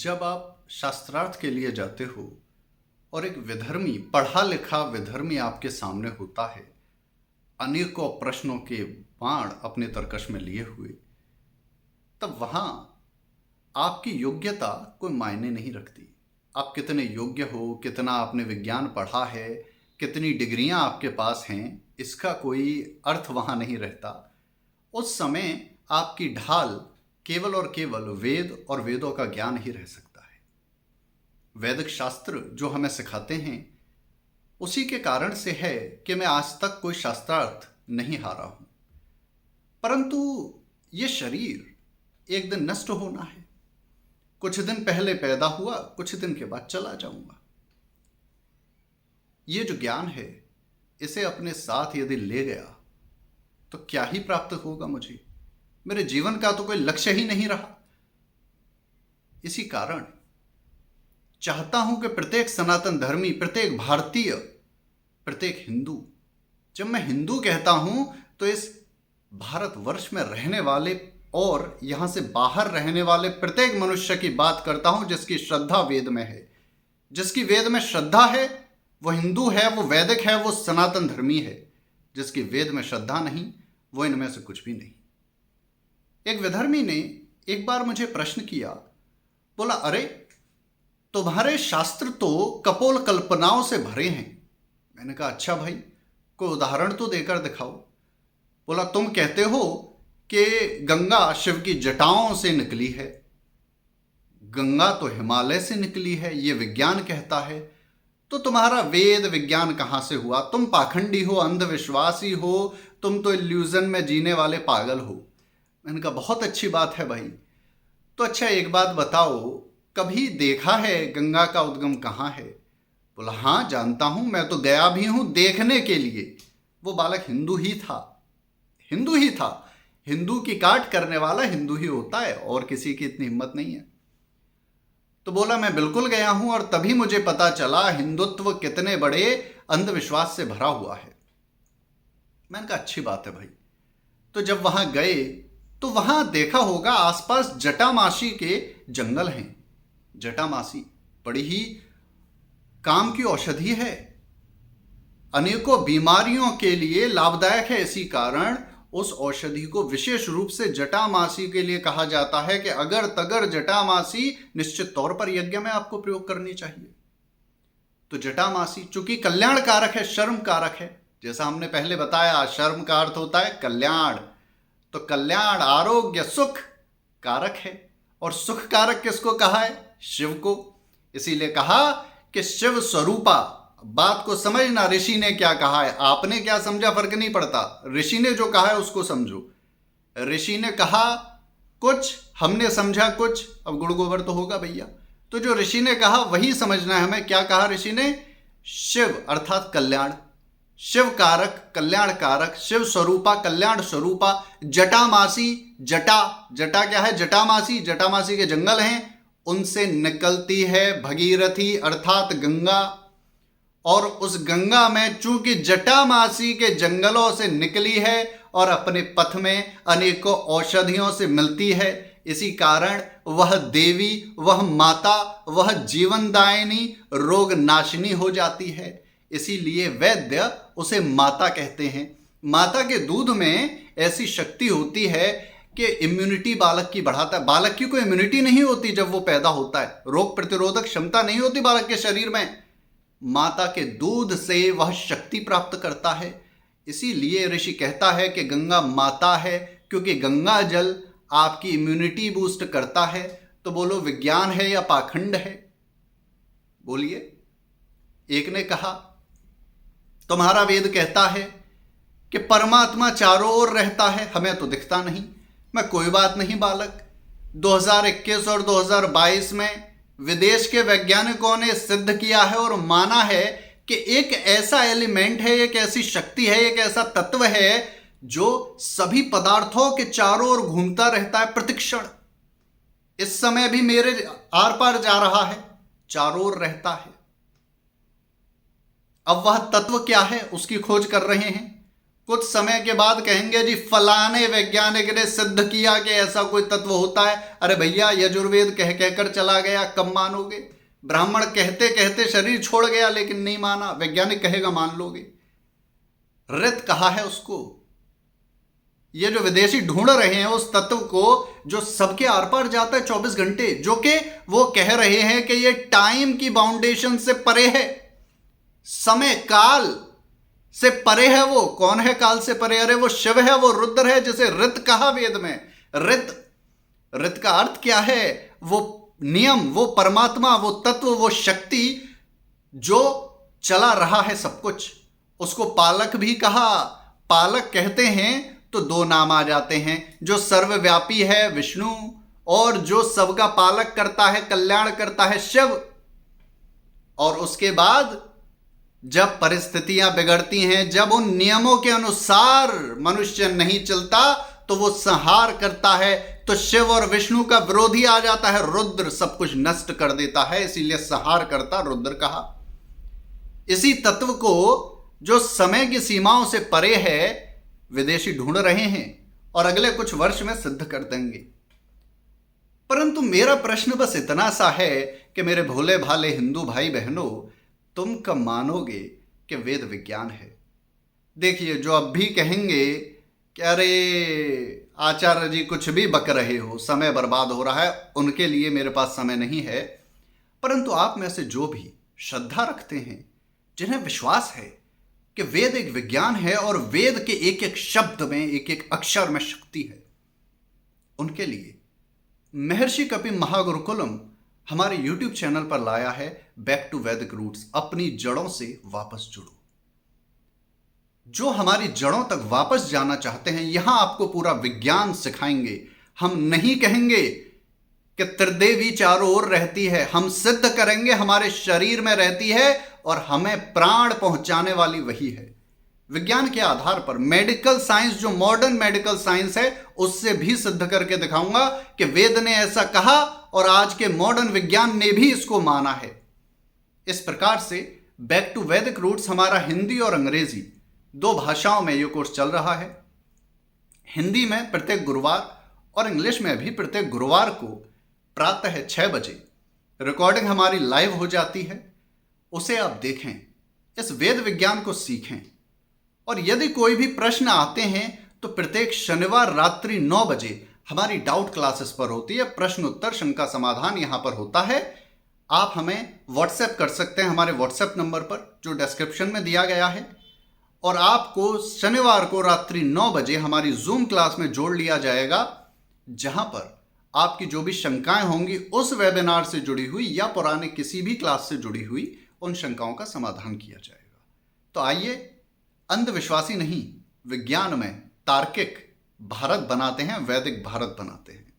जब आप शास्त्रार्थ के लिए जाते हो और एक विधर्मी पढ़ा लिखा विधर्मी आपके सामने होता है, अनेकों प्रश्नों के बाण अपने तरकश में लिए हुए, तब वहाँ आपकी योग्यता कोई मायने नहीं रखती। आप कितने योग्य हो, कितना आपने विज्ञान पढ़ा है, कितनी डिग्रियां आपके पास हैं, इसका कोई अर्थ वहाँ नहीं रहता। उस समय आपकी ढाल केवल और केवल वेद और वेदों का ज्ञान ही रह सकता है। वैदिक शास्त्र जो हमें सिखाते हैं, उसी के कारण से है कि मैं आज तक कोई शास्त्रार्थ नहीं हारा हूं। परंतु ये शरीर एक दिन नष्ट होना है। कुछ दिन पहले पैदा हुआ, कुछ दिन के बाद चला जाऊंगा। ये जो ज्ञान है, इसे अपने साथ यदि ले गया तो क्या ही प्राप्त होगा मुझे? मेरे जीवन का तो कोई लक्ष्य ही नहीं रहा। इसी कारण चाहता हूं कि प्रत्येक सनातन धर्मी, प्रत्येक भारतीय, प्रत्येक हिंदू, जब मैं हिंदू कहता हूं तो इस भारतवर्ष में रहने वाले और यहां से बाहर रहने वाले प्रत्येक मनुष्य की बात करता हूं जिसकी श्रद्धा वेद में है। जिसकी वेद में श्रद्धा है वो हिंदू है, वो वैदिक है, वो सनातन धर्मी है। जिसकी वेद में श्रद्धा नहीं, वो इनमें से कुछ भी नहीं। एक विधर्मी ने एक बार मुझे प्रश्न किया, बोला, अरे तुम्हारे शास्त्र तो कपोल कल्पनाओं से भरे हैं। मैंने कहा, अच्छा भाई, कोई उदाहरण तो देकर दिखाओ। बोला, तुम कहते हो कि गंगा शिव की जटाओं से निकली है। गंगा तो हिमालय से निकली है, ये विज्ञान कहता है। तो तुम्हारा वेद विज्ञान कहां से हुआ? तुम पाखंडी हो, अंधविश्वासी हो, तुम तो इल्यूजन में जीने वाले पागल हो। मैंने कहा, बहुत अच्छी बात है भाई। तो अच्छा, एक बात बताओ, कभी देखा है गंगा का उद्गम कहाँ है? बोला, हाँ जानता हूं, मैं तो गया भी हूं देखने के लिए। वो बालक हिंदू ही था, हिंदू ही था। हिंदू की काट करने वाला हिंदू ही होता है, और किसी की इतनी हिम्मत नहीं है। तो बोला, मैं बिल्कुल गया हूं और तभी मुझे पता चला हिंदुत्व कितने बड़े अंधविश्वास से भरा हुआ है। मैंने कहा, अच्छी बात है भाई। तो जब वहां गए तो वहां देखा होगा आसपास जटामासी के जंगल हैं। जटामासी बड़ी ही काम की औषधि है, अनेकों बीमारियों के लिए लाभदायक है। इसी कारण उस औषधि को विशेष रूप से जटामासी के लिए कहा जाता है कि अगर तगर जटामासी, निश्चित तौर पर यज्ञ में आपको प्रयोग करनी चाहिए। तो जटामासी चूंकि कल्याण कारक है, शर्म कारक है, जैसा हमने पहले बताया, शर्म का अर्थ होता है कल्याण। तो कल्याण, आरोग्य, सुख कारक है। और सुख कारक किसको कहा है? शिव को। इसीलिए कहा कि शिव स्वरूपा। बात को समझना, ऋषि ने क्या कहा है, आपने क्या समझा फर्क नहीं पड़ता। ऋषि ने जो कहा है उसको समझो। ऋषि ने कहा कुछ, हमने समझा कुछ, अब गुड़ गोबर तो होगा भैया। तो जो ऋषि ने कहा वही समझना है हमें। क्या कहा ऋषि ने? शिव अर्थात कल्याण, शिव कारक, कल्याण कारक, शिव स्वरूपा, कल्याण स्वरूपा। जटामासी, जटा, जटा क्या है? जटामासी, जटामासी के जंगल हैं, उनसे निकलती है भगीरथी अर्थात गंगा। और उस गंगा में चूंकि जटामासी के जंगलों से निकली है और अपने पथ में अनेकों औषधियों से मिलती है, इसी कारण वह देवी, वह माता, वह जीवनदायिनी, रोग नाशिनी हो जाती है। इसीलिए वैद्य उसे माता कहते हैं। माता के दूध में ऐसी शक्ति होती है कि इम्यूनिटी बालक की बढ़ाता है। बालक की कोई इम्यूनिटी नहीं होती जब वो पैदा होता है, रोग प्रतिरोधक क्षमता नहीं होती बालक के शरीर में। माता के दूध से वह शक्ति प्राप्त करता है। इसीलिए ऋषि कहता है कि गंगा माता है, क्योंकि गंगा जल आपकी इम्यूनिटी बूस्ट करता है। तो बोलो, विज्ञान है या पाखंड है? बोलिए। एक ने कहा, तुम्हारा वेद कहता है कि परमात्मा चारों ओर रहता है, हमें तो दिखता नहीं। मैं कोई बात नहीं बालक, 2021 और 2022 में विदेश के वैज्ञानिकों ने सिद्ध किया है और माना है कि एक ऐसा एलिमेंट है, एक ऐसी शक्ति है, एक ऐसा तत्व है जो सभी पदार्थों के चारों ओर घूमता रहता है प्रतिक्षण। इस समय भी मेरे आर पार जा रहा है, चारों ओर रहता है। अब वह तत्व क्या है, उसकी खोज कर रहे हैं। कुछ समय के बाद कहेंगे जी फलाने वैज्ञानिक ने सिद्ध किया कि ऐसा कोई तत्व होता है। अरे भैया, यजुर्वेद कह कहकर चला गया, कब मानोगे? ब्राह्मण कहते कहते शरीर छोड़ गया लेकिन नहीं माना, वैज्ञानिक कहेगा मान लोगे? ऋत कहा है उसको। ये जो विदेशी ढूंढ रहे हैं उस तत्व को जो सबके आर पार जाता है 24 घंटे, जो कि वो कह रहे हैं कि ये टाइम की बाउंडेशन से परे है, समय काल से परे है। वो कौन है काल से परे? अरे वो शिव है, वो रुद्र है, जिसे ऋत कहा वेद में। ऋत का अर्थ क्या है? वो नियम, वो परमात्मा, वो तत्व, वो शक्ति जो चला रहा है सब कुछ। उसको पालक भी कहा। पालक कहते हैं तो दो नाम आ जाते हैं, जो सर्वव्यापी है विष्णु, और जो सबका पालक करता है, कल्याण करता है, शिव। और उसके बाद जब परिस्थितियां बिगड़ती हैं, जब उन नियमों के अनुसार मनुष्य नहीं चलता, तो वो संहार करता है। तो शिव और विष्णु का विरोधी आ जाता है रुद्र, सब कुछ नष्ट कर देता है, इसीलिए संहार करता रुद्र कहा। इसी तत्व को जो समय की सीमाओं से परे है, विदेशी ढूंढ रहे हैं और अगले कुछ वर्ष में सिद्ध कर देंगे। परंतु मेरा प्रश्न बस इतना सा है कि मेरे भोले भाले हिंदू भाई बहनों, तुम कब मानोगे कि वेद विज्ञान है? देखिए, जो अब भी कहेंगे कि अरे आचार्य जी कुछ भी बक रहे हो, समय बर्बाद हो रहा है, उनके लिए मेरे पास समय नहीं है। परंतु आप में से जो भी श्रद्धा रखते हैं, जिन्हें विश्वास है कि वेद एक विज्ञान है और वेद के एक एक शब्द में, एक एक अक्षर में शक्ति है, उनके लिए महर्षि कपिल महागुरुकुलम हमारे YouTube चैनल पर लाया है बैक टू वैदिक रूट्स, अपनी जड़ों से वापस जुड़ो। जो हमारी जड़ों तक वापस जाना चाहते हैं, यहां आपको पूरा विज्ञान सिखाएंगे। हम नहीं कहेंगे कि त्रिदेवी चारों ओर रहती है, हम सिद्ध करेंगे हमारे शरीर में रहती है और हमें प्राण पहुंचाने वाली वही है। विज्ञान के आधार पर, मेडिकल साइंस, जो मॉडर्न मेडिकल साइंस है, उससे भी सिद्ध करके दिखाऊंगा कि वेद ने ऐसा कहा और आज के मॉडर्न विज्ञान ने भी इसको माना है। इस प्रकार से बैक टू वैदिक रूट्स हमारा हिंदी और अंग्रेजी दो भाषाओं में यह कोर्स चल रहा है। हिंदी में प्रत्येक गुरुवार और इंग्लिश में भी प्रत्येक गुरुवार को प्रातः 6 बजे रिकॉर्डिंग हमारी लाइव हो जाती है। उसे आप देखें, इस वेद विज्ञान को सीखें। और यदि कोई भी प्रश्न आते हैं तो प्रत्येक शनिवार रात्रि 9 बजे हमारी डाउट क्लासेस पर होती है, प्रश्न उत्तर शंका समाधान यहां पर होता है। आप हमें व्हाट्सएप कर सकते हैं हमारे व्हाट्सएप नंबर पर जो डिस्क्रिप्शन में दिया गया है, और आपको शनिवार को रात्रि 9 बजे हमारी जूम क्लास में जोड़ लिया जाएगा, जहां पर आपकी जो भी शंकाएं होंगी उस वेबिनार से जुड़ी हुई या पुराने किसी भी क्लास से जुड़ी हुई उन शंकाओं का समाधान किया जाएगा। तो आइए, अंधविश्वासी नहीं, विज्ञान में तार्किक भारत बनाते हैं, वैदिक भारत बनाते हैं।